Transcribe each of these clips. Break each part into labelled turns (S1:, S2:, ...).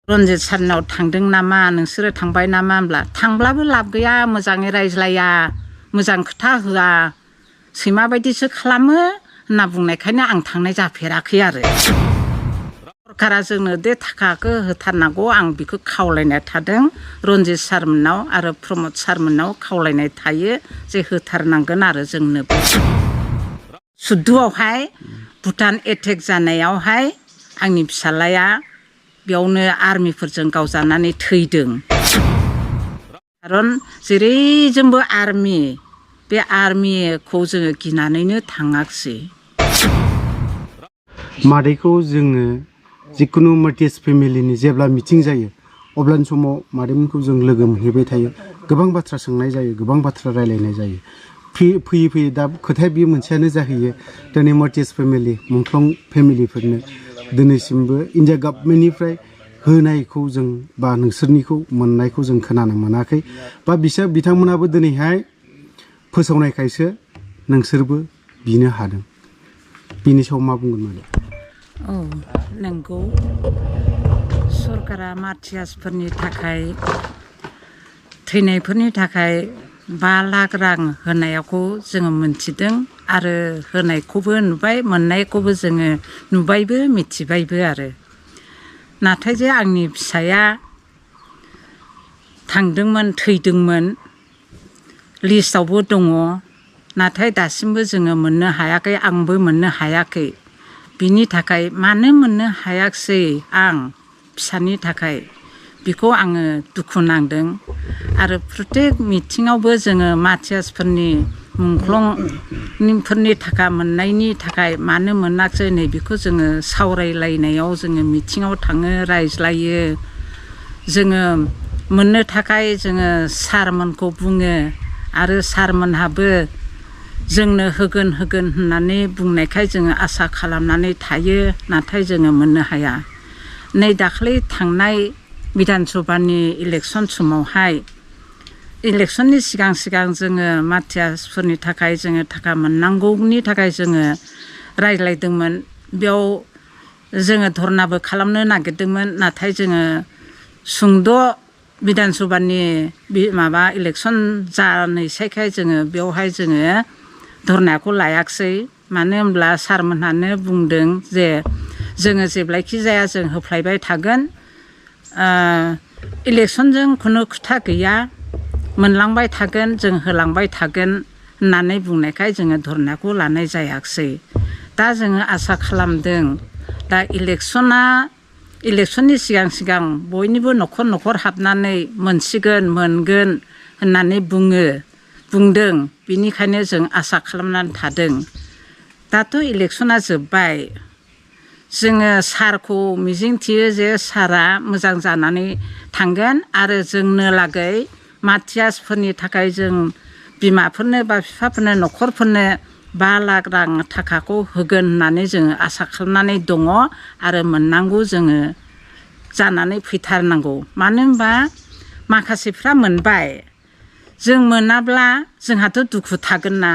S1: रन्जित सारनाव थांदों नामा नोंसोरो थांबाय नामा होनब्ला थांब्लाबो लाब गैया मोजाङै रायज्लाया मोजां खोथा होआ सैमा बायदिसो खालामो होनना बुंनायखायनो आं थांनाय जाफेराखै आरो सरकारा जोंनो दे थाखाखौ होथारनांगौ आं बेखौ खावलायनाय थादों रन्जित सारमोननाव आरो प्रमद सारमोननाव खावलायनाय थायो जे होथारनांगोन आरो जोंनो सुद्दुआवहाय भुटान एटेक जानायावहाय आंनि फिसालाया बेयावनो आर्मिफोरजों गावजानानै थैदों खारन जेरैजोंबो आर्मि बे आर्मिखौ जोङो गिनानैनो थाङाखिसै
S2: मादैखौ जोङो जिखुनु मार्टियास फेमिलिनि जेब्ला मिटिं जायो अब्लानि समाव मादैमोनखौ जों लोगो मोनहैबाय थायो गोबां बाथ्रा सोंनाय जायो गोबां बाथ्रा रायलायनाय जायो फैयै दा खोथाया बे मोनसेयानो जाहैयो दिनै मार्टियास फेमिलि मुंख्लं फेमिलिफोरनो दिनैसिमबो इन्डिया गभर्नमेन्टनिफ्राय होनायखौ जों बा नोंसोरनिखौ मोननायखौ जों खोनानो मोनाखै बा बिथांमोनाबो दिनैहाय फोसावनायखायसो नोंसोरबो बिनो हादों बिनि सायाव मा बुंगोन मादै
S1: औ नंगौ सरकारा मार्टियासफोरनि थाखाय थैनायफोरनि थाखाय 5 लाख रां होनायखौ जोङो मोनथिदों आरो होनायखौबो नुबाय मोननायखौबो जोङो नुबायबो मिथिबायबो आरो नाथाय जे आंनि फिसाया थांदोंमोन थैदोंमोन लिस्टआवबो दङ नाथाय दासिमबो जोङो मोननो हायाखै आंबो मोननो हायाखै बिनि थाखाय मानो मोननो हायाखिसै आं फिसानि थाखाय बेखौ आङो दुखु नांदों आरो प्रत्येक मिथिङावबो जोङो मार्टियासफोरनि मुंख्लंफोरनि थाखा मोननायनि थाखाय मानो मोनाखिसै नै बेखौ जोङो सावरायलायनायाव जोङो मिथिङाव थाङो रायज्लायो जोङो मोननो थाखाय जोङो सारमोनखौ बुङो आरो सारमोनहाबो जोंनो होगोन होननानै बुंनायखाय जोङो आसा खालामनानै थायो नाथाय जोङो मोननो हाया नै दाख्लै थांनाय बिधान सभानि इलेक्सन समावहाय इलेक्सननि सिगां जोङो मार्टियासफोरनि थाखाय जोङो थाखा मोननांगौनि थाखाय जोङो रायज्लायदोंमोन बेयाव जोङो धरनाबो खालामनो नागिरदोंमोन नाथाय जोङो सुंद' बिधान सभानि माबा इलेक्सन जानोसैखाय जोङो बेवहाय जोङो धरनाखौ लायाखिसै मानो होनब्ला सारमोनहानो बुंदों जे जोङो जेब्लायखि जाया जों होफ्लायबाय थागोन इलेक्सनजों खुनु खोथा गैया मोनलांबाय थागोन जों होलांबाय थागोन होननानै बुंनायखाय जोङो धरनाखौ लानाय जायाखिसै दा जोङो आसा खालामदों दा इलेक्सननि सिगां बयनिबो न'खर हाबनानै मोनसिगोन मोनगोन होननानै बुंदों बिनिखायनो जों आसा खालामनानै थादों दाथ' इलेक्सना जोब्बाय जोङो सारखौ मिजिंथियो जे सारा मोजां जानानै थांगोन आरो जोंनो लागै मार्टियासफोरनि थाखाय जों बिमाफोरनो बा बिफाफोरनो न'खरफोरनो 5 लाख रां थाखाखौ होगोन होननानै जोङो आसा खालामनानै दङ आरो मोननांगौ जोङो जानानै फैथारनांगौ मानो होनबा माखासेफ्रा मोनबाय जों मोनाब्ला जोंहाथ' दुखु थागोन ना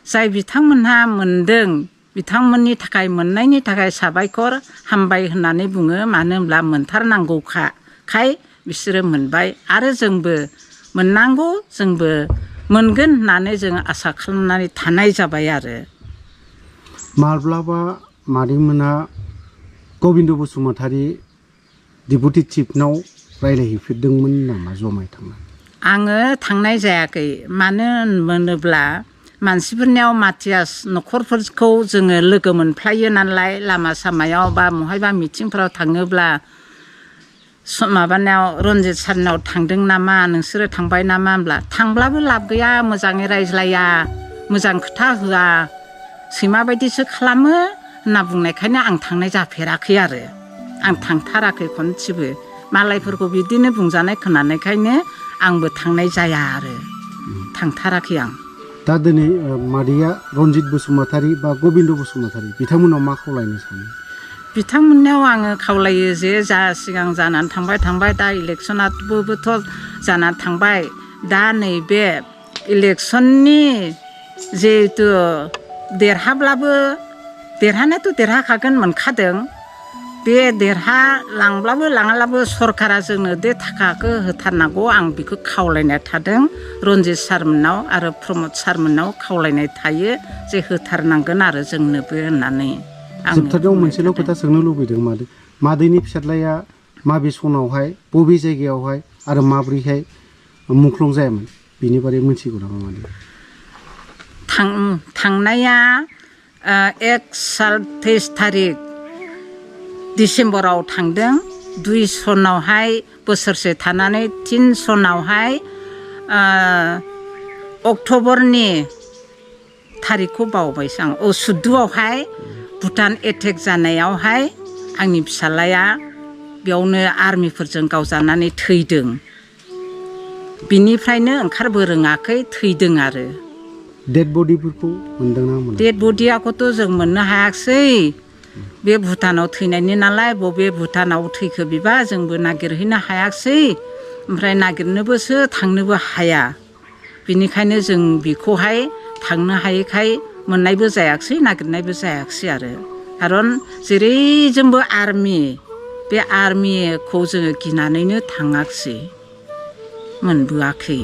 S1: जाय बिथांमोनहा मोनदों बिथांमोननि थाखाय मोननायनि थाखाय साबायखर हामबाय होननानै बुङो मानो होनब्ला मोनथारनांगौखाय बिसोरो मोनबाय आरो जोंबो मोननांगौ जोंबो मोनगोन होननानै जोङो आसा खालामनानै थानाय जाबाय आरो
S2: माब्लाबा मादैमोना गबिन्द बसुमतारी डेपुटि चिफनाव रायज्लायहैफेरदोंमोन नामा जमाय थांनानै
S1: आङो थांनाय जायाखै मानो होनोब्ला मानसिफोरनियाव मार्टियास न'खरफोरखौ जोङो लोगो मोनफ्लायो नालाय लामा सामायाव बा बहायबा मिटिंफोराव थाङोब्ला माबानायाव रन्जित सारनाव थांदों नामा नोंसोरो थांबाय नामा होनब्ला थांब्लाबो लाब गैया मोजाङै रायज्लाया मोजां खोथा होआ सैमा बायदिसो खालामो होनना बुंनायखायनो आं थांनाय जाफेराखै आरो आं थांथाराखै खनसेबो मालायफोरखौ बिदिनो बुंजानाय खोनानायखायनो आंबो थांनाय जाया आरो थांथाराखै आं
S2: दा दिनै मादैया रन्जित बसुमतारी बा गबिन्द बसुमतारी बिथांमोनाव मा खावलायनो सानो
S1: बिथांमोननियाव आङो खावलायो जे सिगां जानानै थांबाय दा इलेक्सनाबोथ' जानानै थांबाय दा नैबे इलेक्सननि जिहेथु देरहाब्लाबो देरहानायाथ' देरहाखागोन मोनखादों बे देरहा लांब्लाबो लाङाब्लाबो सरकारा जोंनो बे थाखाखौ होथारनांगौ आं बेखौ खावलायनाय थादों रन्जित सारमोननाव आरो प्रमद सारमोननाव खावलायनाय थायो जे होथारनांगोन आरो जोंनोबो होननानै
S2: जोबथारनायाव मोनसेल' खोथा सोंनो लुबैदों मादैनि फिसाज्लाया माबे सनावहाय बबे जायगायावहाय आरो माब्रैहाय मुंख्लं जायामोन बिनि बारै मिथिगौ नामा मादै?
S1: थांनाया 23 थारिख डिसेम्बराव थांदों 2 सनावहाय बोसोरसे थानानै 3 सनावहाय अक्ट'बरनि थारिखखौ बावबायसो आं 14आवहाय भुटान एटेक जानायावहाय आंनि फिसाज्लाया बेयावनो आर्मिफोरजों गावजानानै थैदों बिनिफ्रायनो ओंखारबो रोङाखै थैदों आरो
S2: डेड बडिफोरखौ मोनदोंना मोनाखै?
S1: डेड बडियाखौथ' जों मोननो हायाखिसै बे भुटानाव थैनायनि नालाय बबे भुटानाव थैखो बिबा जोंबो नागिरहैनो हायाखिसै ओमफ्राय नागिरनोबोसो थांनोबो हाया बिनिखायनो जों बेखौहाय थांनो हायैखाय मोननायबो जायाखिसै नागिरनायबो जायाखिसै आरो खारन जेरैजोंबो आर्मि बे आर्मिखौ जोङो गिनानैनो थाङाखिसै मोनबोआखै